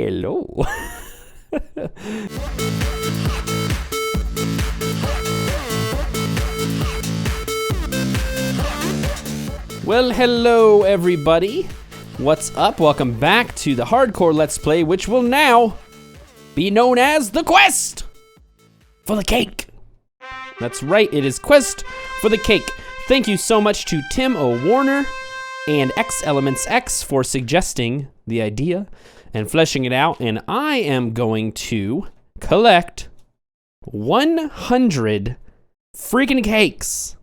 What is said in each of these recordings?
Hello. Well, hello everybody. What's up? Welcome back to the Hardcore Let's Play, which will now be known as the Quest for the Cake. That's right, it is Quest for the Cake. Thank you so much to Tim O. Warner and X Elements X for suggesting the idea and fleshing it out. And I am going to collect 100 freaking cakes.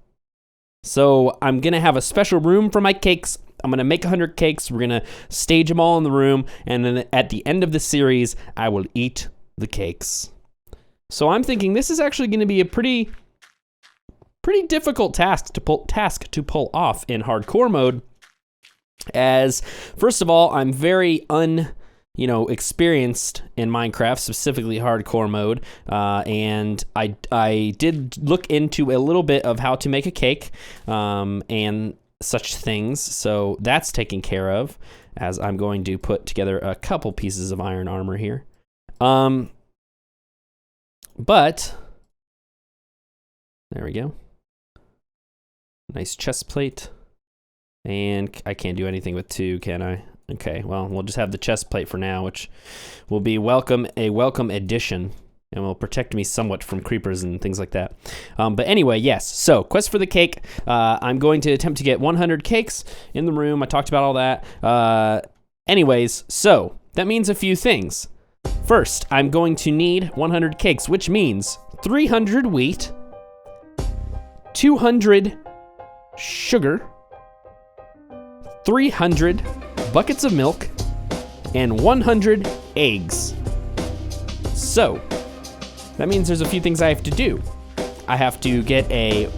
So I'm gonna have a special room for my cakes. I'm gonna make 100 cakes. We're gonna stage them all in the room. And then at the end of the series, I will eat the cakes. So I'm thinking this is actually gonna be a pretty difficult task to pull off in hardcore mode. As first of all, I'm very experienced in Minecraft, specifically hardcore mode, and I did look into a little bit of how to make a cake and such things, so that's taken care of, as I'm going to put together a couple pieces of iron armor here. But there we go. Nice chest plate. And I can't do anything with 2, can I? Okay, well, we'll just have the chest plate for now, which will be a welcome addition, and will protect me somewhat from creepers and things like that. But anyway, yes, so Quest for the Cake. I'm going to attempt to get 100 cakes in the room. I talked about all that. Anyways, so that means a few things. First, I'm going to need 100 cakes, which means 300 wheat, 200 sugar, 300 buckets of milk, and 100 eggs. So, that means there's a few things I have to do. I have to get a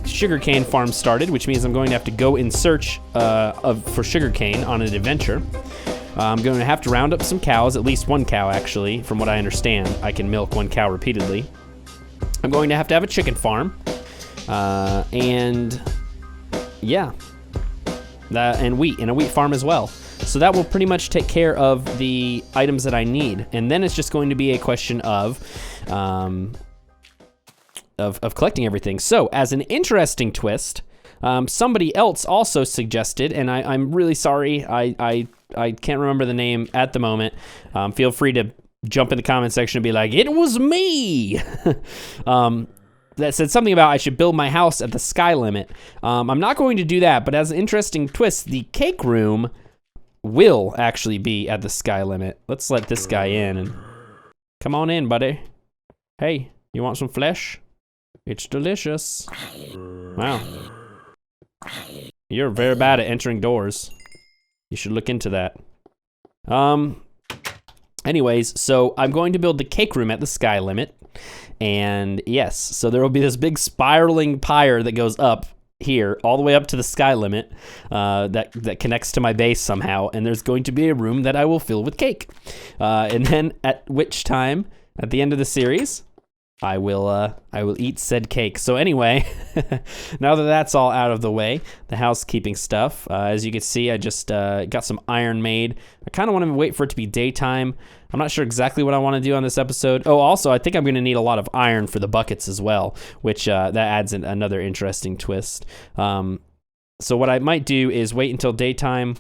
sugarcane farm started, which means I'm going to have to go in search for sugarcane on an adventure. I'm going to have to round up some cows, at least one cow actually, from what I understand. I can milk one cow repeatedly. I'm going to have a chicken farm, and yeah. And a wheat farm as well. So that will pretty much take care of the items that I need. And then it's just going to be a question of collecting everything. So as an interesting twist, somebody else also suggested, and I'm really sorry, I can't remember the name at the moment. Feel free to jump in the comment section and be like, it was me. That said something about I should build my house at the sky limit. I'm not going to do that, but as an interesting twist, the cake room will actually be at the sky limit. Let's let this guy in and come on in, buddy. Hey, you want some flesh? It's delicious. Wow. You're very bad at entering doors. You should look into that. Anyways, so I'm going to build the cake room at the sky limit. And yes, so there will be this big spiraling pyre that goes up here, all the way up to the sky limit, that connects to my base somehow, and there's going to be a room that I will fill with cake. And then at which time, at the end of the series, I will eat said cake. So anyway, now that that's all out of the way, the housekeeping stuff, as you can see, I just got some iron made. I kind of want to wait for it to be daytime. I'm not sure exactly what I want to do on this episode. Oh, also, I think I'm going to need a lot of iron for the buckets as well, which that adds another interesting twist. So what I might do is wait until daytime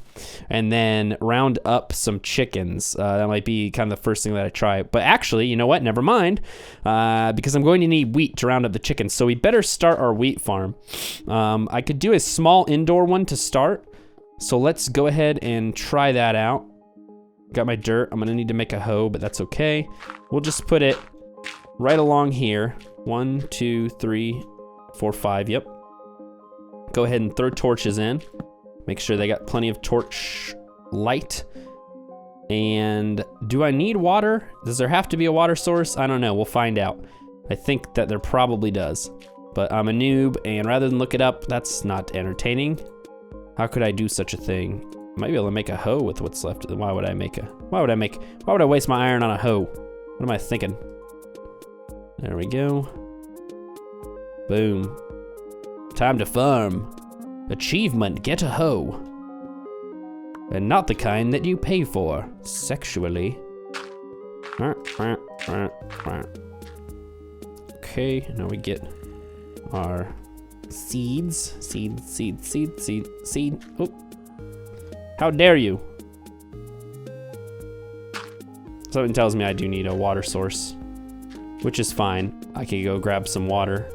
and then round up some chickens. That might be kind of the first thing that I try. But actually, you know what? Never mind, because I'm going to need wheat to round up the chickens. So we better start our wheat farm. I could do a small indoor one to start. So let's go ahead and try that out. Got my dirt. I'm gonna need to make a hoe, but that's okay. We'll just put it right along here. 1, 2, 3, 4, 5, yep. Go ahead and throw torches in. Make sure they got plenty of torch light. And do I need water? Does there have to be a water source? I don't know, we'll find out. I think that there probably does. But I'm a noob, and rather than look it up, that's not entertaining. How could I do such a thing? I might be able to make a hoe with what's left. Why would I waste my iron on a hoe? What am I thinking? There we go. Boom. Time to farm. Achievement, get a hoe. And not the kind that you pay for, sexually. Okay, now we get our seeds. Seed. Oh, how dare you? Something tells me I do need a water source, which is fine. I can go grab some water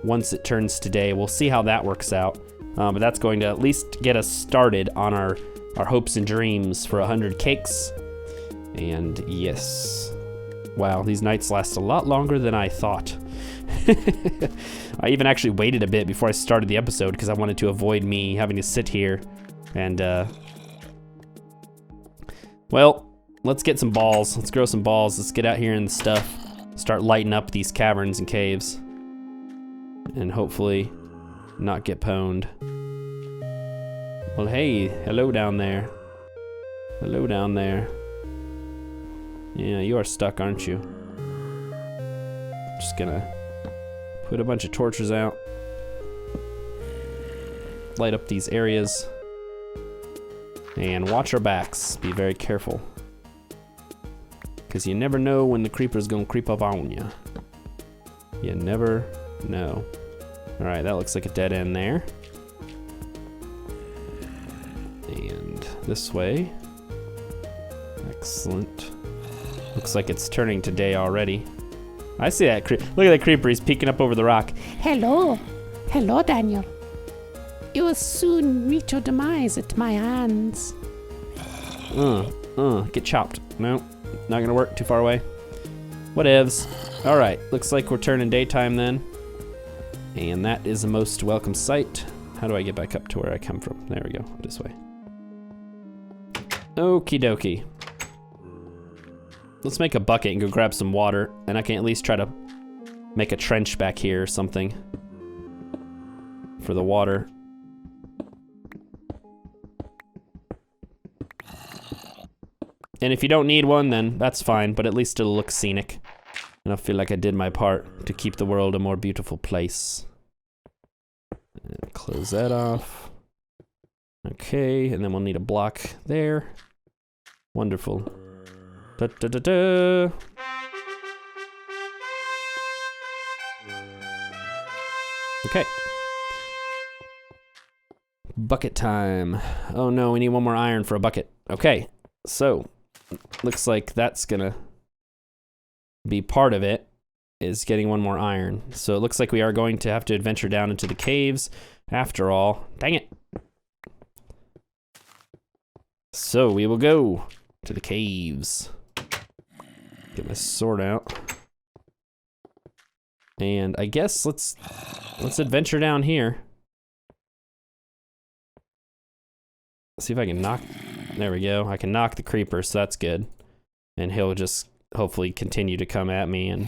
once it turns to day. We'll see how that works out. But that's going to at least get us started on our hopes and dreams for 100 cakes. And yes, wow, these nights last a lot longer than I thought. I even actually waited a bit before I started the episode because I wanted to avoid me having to sit here and, well, let's get some balls. Let's grow some balls. Let's get out here in the stuff. Start lighting up these caverns and caves. And hopefully not get pwned. Well, hey, hello down there. Hello down there. Yeah, you are stuck, aren't you? Just gonna put a bunch of torches out. Light up these areas. And watch our backs. Be very careful. Because you never know when the creeper's gonna creep up on you. You never know. Alright, that looks like a dead end there. And this way. Excellent. Looks like it's turning to day already. I see that creep. Look at that creeper, he's peeking up over the rock. Hello. Hello, Daniel. You will soon meet your demise at my hands. Get chopped. No, not gonna work, too far away. Whatevs. Alright, looks like we're turning daytime then. And that is a most welcome sight. How do I get back up to where I come from? There we go, this way. Okie dokie. Let's make a bucket and go grab some water, and I can at least try to make a trench back here or something for the water. And if you don't need one, then that's fine, but at least it'll look scenic. And I feel like I did my part to keep the world a more beautiful place. And close that off. Okay, and then we'll need a block there. Wonderful. Da, da, da, da. Okay. Bucket time. Oh no, we need one more iron for a bucket. Okay, so looks like that's gonna be part of it, is getting one more iron. So it looks like we are going to have to adventure down into the caves after all. Dang it. So we will go to the caves. Get my sword out. And I guess let's adventure down here. See if I can knock, there we go. I can knock the creeper, so that's good. And he'll just hopefully continue to come at me and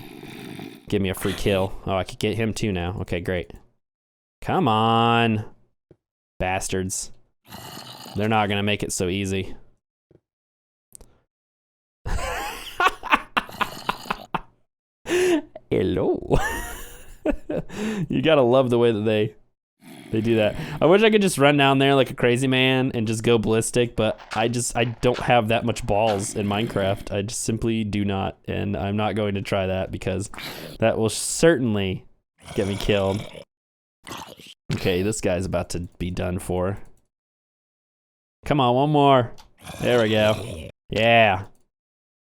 give me a free kill. Oh, I could get him too now. Okay, great. Come on, bastards. They're not gonna make it so easy. Hello. You gotta love the way that they do that. I wish I could just run down there like a crazy man and just go ballistic, but I don't have that much balls in Minecraft. I just simply do not, and I'm not going to try that because that will certainly get me killed. Okay, this guy's about to be done for. Come on, one more. There we go. Yeah.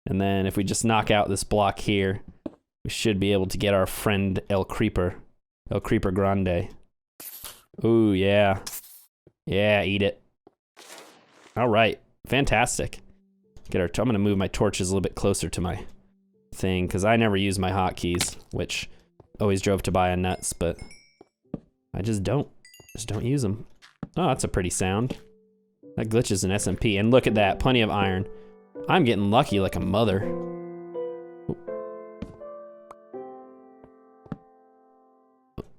And then if we just knock out this block here, we should be able to get our friend El Creeper Grande. Ooh, yeah. Yeah, eat it. All right, fantastic. I'm gonna move my torches a little bit closer to my thing, because I never use my hotkeys, which always drove Tobiah nuts, but I just don't use them. Oh, that's a pretty sound. That glitches in SMP, and look at that, plenty of iron. I'm getting lucky like a mother.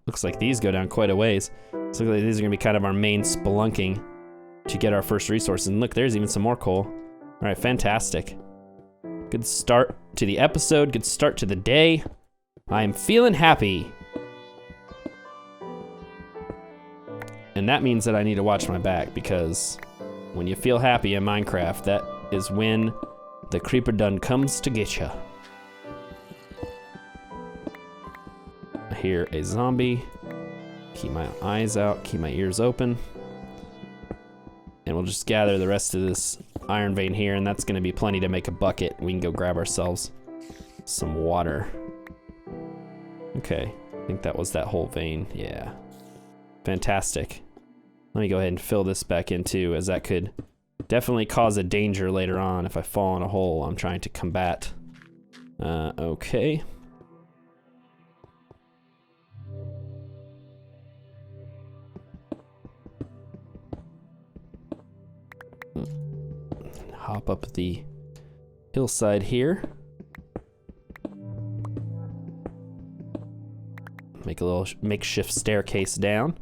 Looks like these go down quite a ways. So looks like these are gonna be kind of our main spelunking to get our first resources. And look, there's even some more coal. All right, fantastic. Good start to the episode, good start to the day. I'm feeling happy. And that means that I need to watch my back, because when you feel happy in Minecraft, that is when the creeper done comes to get ya. hear a zombie. Keep my eyes out, keep my ears open. And we'll just gather the rest of this iron vein here, and that's gonna be plenty to make a bucket. We can go grab ourselves some water. Okay, I think that was that whole vein, yeah. Fantastic. Let me go ahead and fill this back in too, as that could definitely cause a danger later on if I fall in a hole I'm trying to combat. Okay. Hop up the hillside here. Make a little makeshift staircase down.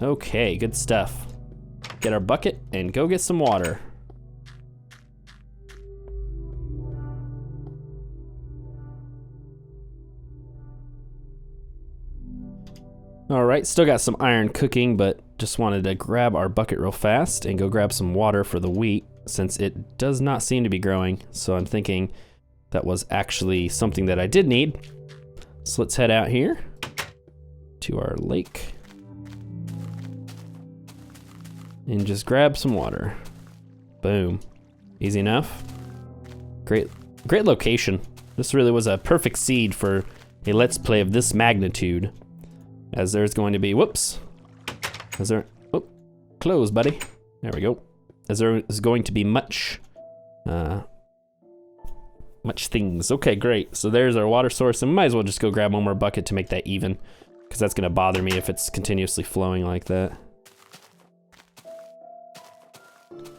Okay, good stuff. Get our bucket and go get some water. All right, still got some iron cooking, but just wanted to grab our bucket real fast and go grab some water for the wheat since it does not seem to be growing. So I'm thinking that was actually something that I did need. So let's head out here to our lake and just grab some water. Boom. Easy enough. Great location. This really was a perfect seed for a Let's Play of this magnitude. As there's going to be, whoops. As there, oh, close, buddy. There we go. As there is going to be much things. Okay, great. So there's our water source, and we might as well just go grab one more bucket to make that even, because that's gonna bother me if it's continuously flowing like that.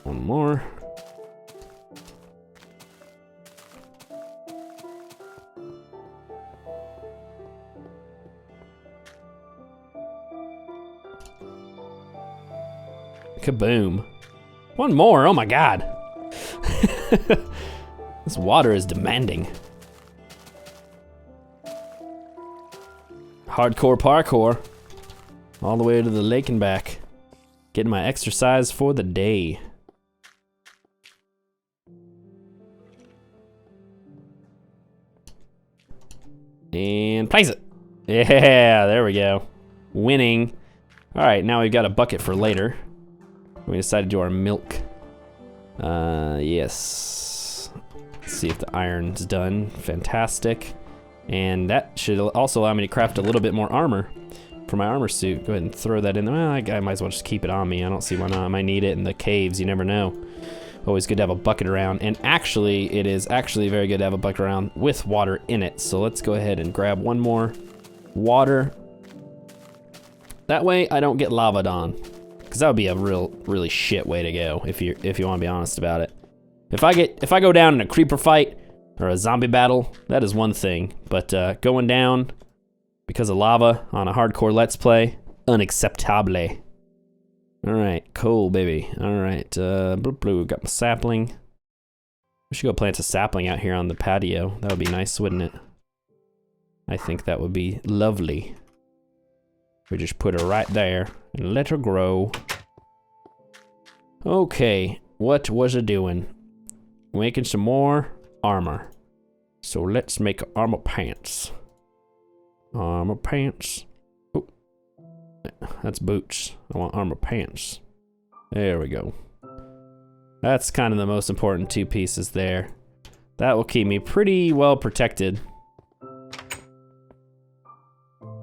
One more. Kaboom. One more, oh my God. This water is demanding. Hardcore parkour. All the way to the lake and back. Getting my exercise for the day. And place it. Yeah, there we go. Winning. All right, now we've got a bucket for later. We decided to do our milk. Yes. Let's see if the iron's done. Fantastic. And that should also allow me to craft a little bit more armor for my armor suit. Go ahead and throw that in there. Well, I might as well just keep it on me. I don't see why not. I might need it in the caves, you never know. Always good to have a bucket around. And actually, it is actually very good to have a bucket around with water in it. So let's go ahead and grab one more water. That way I don't get lava'd on. Because that would be a really shit way to go if you want to be honest about it. If I go down in a creeper fight or a zombie battle, that is one thing. But going down because of lava on a hardcore Let's Play, unacceptable. All right, cool, baby. All right, blue, got my sapling. We should go plant a sapling out here on the patio. That would be nice, wouldn't it? I think that would be lovely. We just put her right there and let her grow. Okay, what was it doing? Making some more armor. So let's make armor pants. Armor pants. Oh, that's boots. I want armor pants. There we go. That's kind of the most important two pieces there. That will keep me pretty well protected.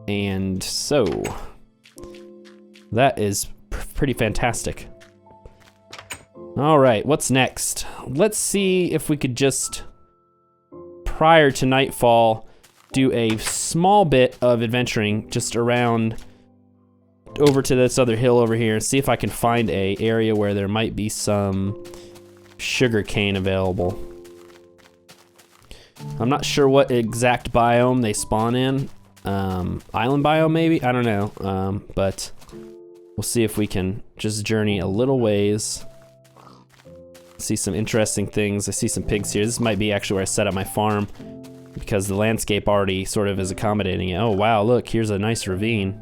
And so, that is pretty fantastic. All right, what's next? Let's see if we could just, prior to nightfall, do a small bit of adventuring just around over to this other hill over here. See if I can find a area where there might be some sugar cane available. I'm not sure what exact biome they spawn in. Island biome maybe? I don't know. But we'll see if we can just journey a little ways. See some interesting things. I see some pigs here. This might be actually where I set up my farm because the landscape already sort of is accommodating it. Oh wow, look, here's a nice ravine.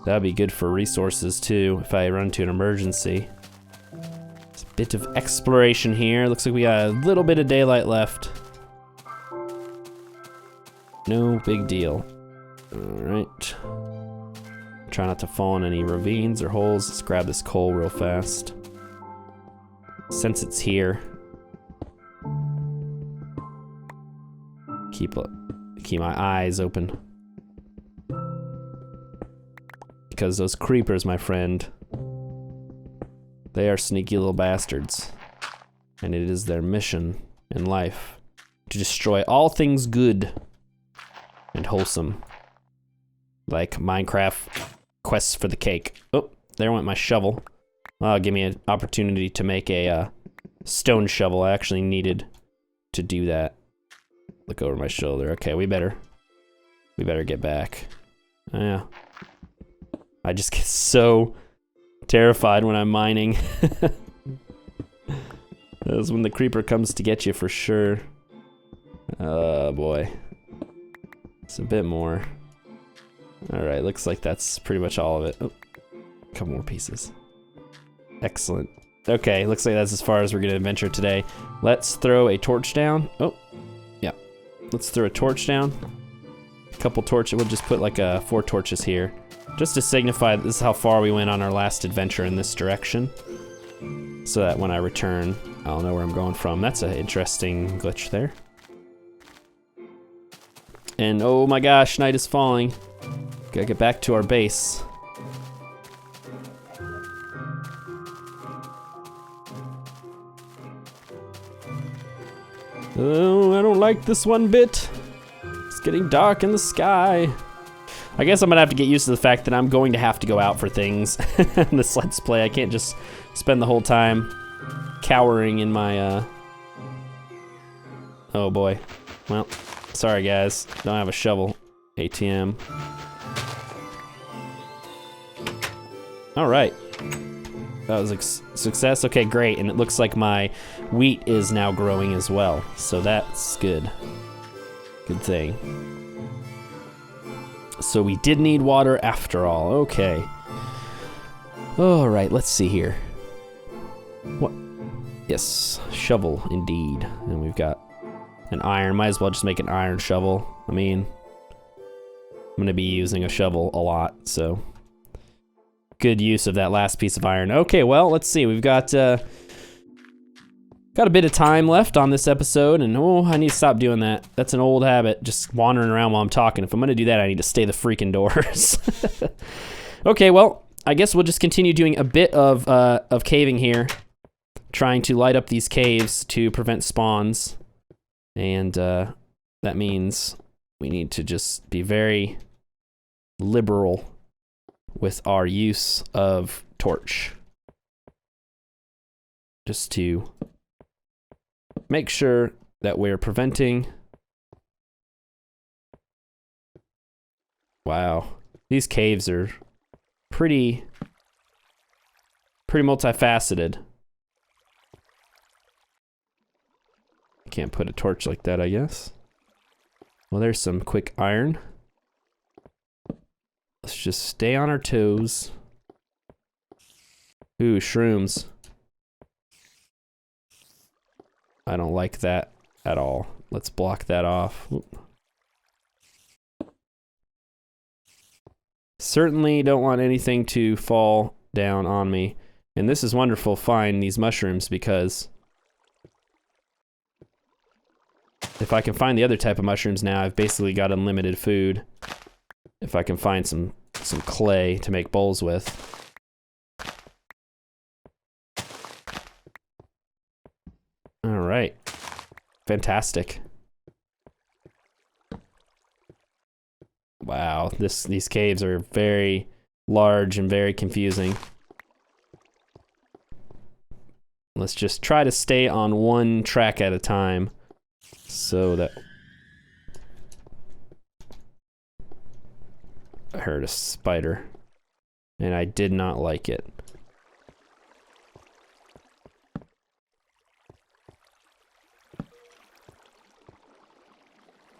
That'd be good for resources too if I run into an emergency. It's a bit of exploration here. Looks like we got a little bit of daylight left. No big deal. Alright. Try not to fall in any ravines or holes. Let's grab this coal real fast. Since it's here, keep my eyes open. Because those creepers, my friend, they are sneaky little bastards. And it is their mission in life to destroy all things good and wholesome. Like Minecraft quests for the cake. Oh, there went my shovel. Give me an opportunity to make a stone shovel. I actually needed to do that. Look over my shoulder. Okay, we better get back. Yeah. I just get so terrified when I'm mining. That's when the creeper comes to get you for sure. Oh boy. It's a bit more. Alright, looks like that's pretty much all of it. Oh, a couple more pieces. Excellent. Okay, looks like that's as far as we're gonna adventure today. Let's throw a torch down. Oh, yeah. Let's throw a torch down. A couple torches, we'll just put like 4 torches here. Just to signify that this is how far we went on our last adventure in this direction. So that when I return, I'll know where I'm going from. That's an interesting glitch there. And oh my gosh, night is falling. Gotta get back to our base. Oh, I don't like this one bit. It's getting dark in the sky. I guess I'm gonna have to get used to the fact that I'm going to have to go out for things in this Let's Play. I can't just spend the whole time cowering in my, Oh boy. Well, sorry guys, don't have a shovel. ATM. All right. That was a success. Okay, great. And it looks like my wheat is now growing as well. So that's good. Good thing. So we did need water after all. Okay. All right, let's see here. What? Yes, shovel indeed. And we've got an iron. Might as well just make an iron shovel. I mean, I'm gonna be using a shovel a lot, so good use of that last piece of iron. Okay, well, let's see. We've got a bit of time left on this episode, and oh, I need to stop doing that. That's an old habit, just wandering around while I'm talking. If I'm gonna do that, I need to stay the freaking doors. Okay, well, I guess we'll just continue doing a bit of caving here, trying to light up these caves to prevent spawns, and that means we need to just be very liberal with our use of torch, just to make sure that we're preventing. Wow, these caves are pretty multifaceted. Can't put a torch like that, I guess. Well, there's some quick iron. Let's just stay on our toes. Ooh, shrooms. I don't like that at all. Let's block that off. Oop. Certainly don't want anything to fall down on me. And this is wonderful, find these mushrooms, because if I can find the other type of mushrooms now, I've basically got unlimited food. If I can find some clay to make bowls with. All right, fantastic. Wow, these caves are very large and very confusing. Let's just try to stay on one track at a time, so that I heard a spider, and I did not like it.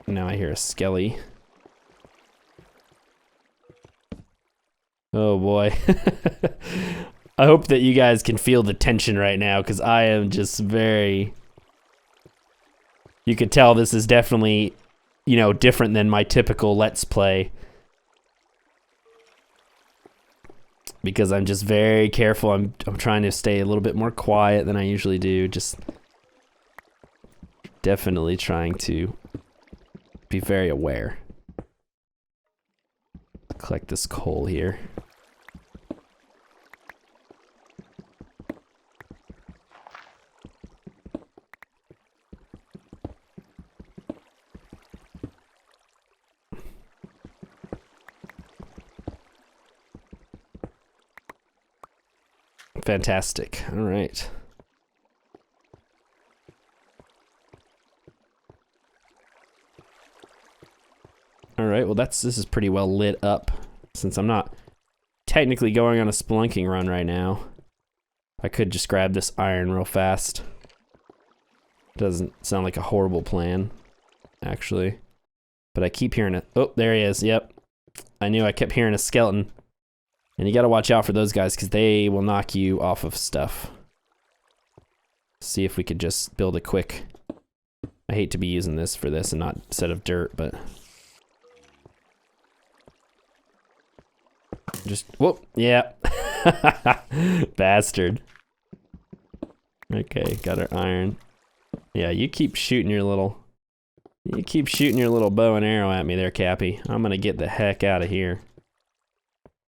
Now I hear a skelly. Oh boy. I hope that you guys can feel the tension right now, because I am just very... You could tell this is definitely, you know, different than my typical Let's Play. because I'm just very careful. I'm trying to stay a little bit more quiet than I usually do. Just definitely trying to be very aware. Collect this coal here. Fantastic. All right. All right, well this is pretty well lit up since I'm not technically going on a spelunking run right now. I could just grab this iron real fast. Doesn't sound like a horrible plan, actually. But I keep hearing it. Oh, there he is, yep. I knew I kept hearing a skeleton. And you gotta watch out for those guys because they will knock you off of stuff. See if we could just build a quick... I hate to be using this for this and not instead of dirt, but... Just, whoop, yeah. Bastard. Okay, got our iron. Yeah, you keep shooting your little bow and arrow at me there, Cappy. I'm gonna get the heck out of here.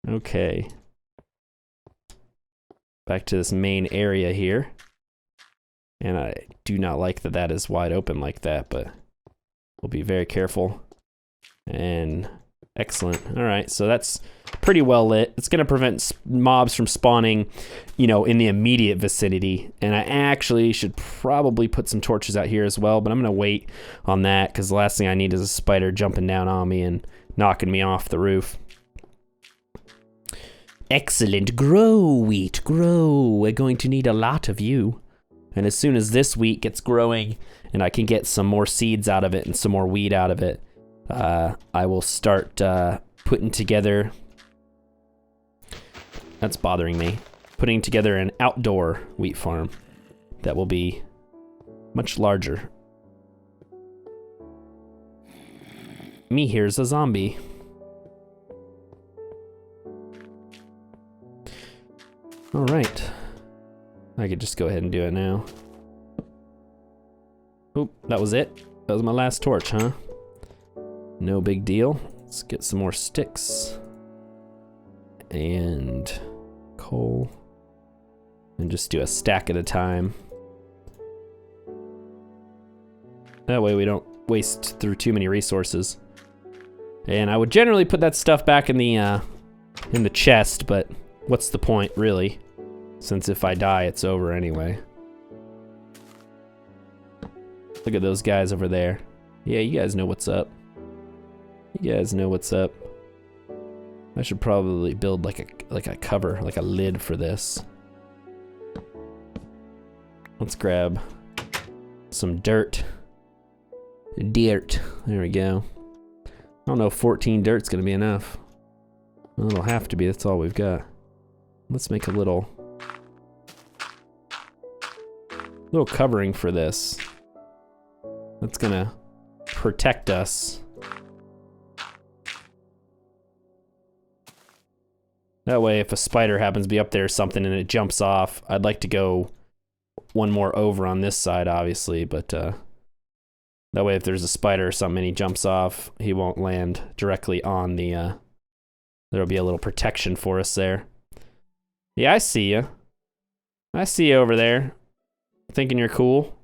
Okay. Back to this main area here. And I do not like that that is wide open like that, but we'll be very careful. And excellent. All right, so that's pretty well lit. It's gonna prevent mobs from spawning, you know, in the immediate vicinity. And I actually should probably put some torches out here as well, but I'm gonna wait on that because the last thing I need is a spider jumping down on me and knocking me off the roof. Excellent. Grow, wheat, grow. We're going to need a lot of you. And as soon as this wheat gets growing and I can get some more seeds out of it and some more wheat out of it, I will start putting together... That's bothering me. Putting together an outdoor wheat farm that will be much larger. Me here's a zombie. All right. I could just go ahead and do it now. Oop, that was it. That was my last torch, huh? No big deal. Let's get some more sticks. And coal. And just do a stack at a time. That way we don't waste through too many resources. And I would generally put that stuff back in the chest, but what's the point, really? Since if I die, it's over anyway. Look at those guys over there. Yeah, you guys know what's up. You guys know what's up. I should probably build like a cover, like a lid for this. Let's grab some dirt. Dirt. There we go. I don't know if 14 dirt's gonna be enough. Well, it'll have to be. That's all we've got. Let's make a little covering for this. That's gonna protect us. That way, if a spider happens to be up there or something and it jumps off, I'd like to go one more over on this side, obviously, but that way if there's a spider or something and he jumps off, he won't land directly on the, there'll be a little protection for us there. Yeah, I see you. I see you over there. Thinking you're cool.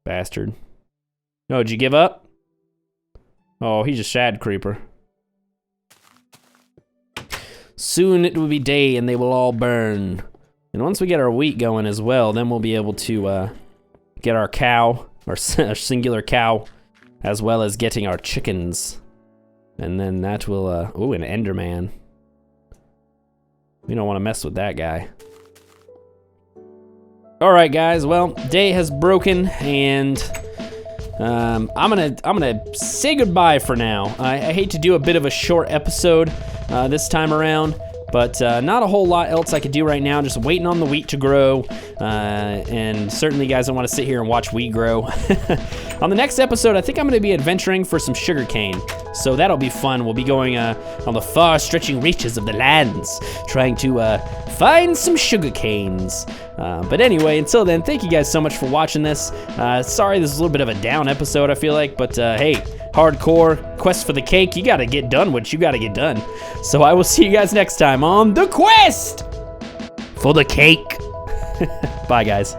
Bastard. No, did you give up? Oh, he's a shad creeper. Soon it will be day and they will all burn. And once we get our wheat going as well, then we'll be able to get our cow, our singular cow, as well as getting our chickens. And then that will, ooh, an Enderman. We don't want to mess with that guy. All right, guys. Well, day has broken, and I'm gonna say goodbye for now. I hate to do a bit of a short episode this time around, but not a whole lot else I could do right now. Just waiting on the wheat to grow, and certainly, guys, don't want to sit here and watch wheat grow. On the next episode, I think I'm gonna be adventuring for some sugarcane. So that'll be fun. We'll be going on the far stretching reaches of the lands, trying to find some sugar canes. But anyway, until then, thank you guys so much for watching this. Sorry this is a little bit of a down episode, I feel like, but hey, hardcore quest for the cake, you gotta get done what you gotta get done. So I will see you guys next time on The Quest for the Cake. Bye, guys.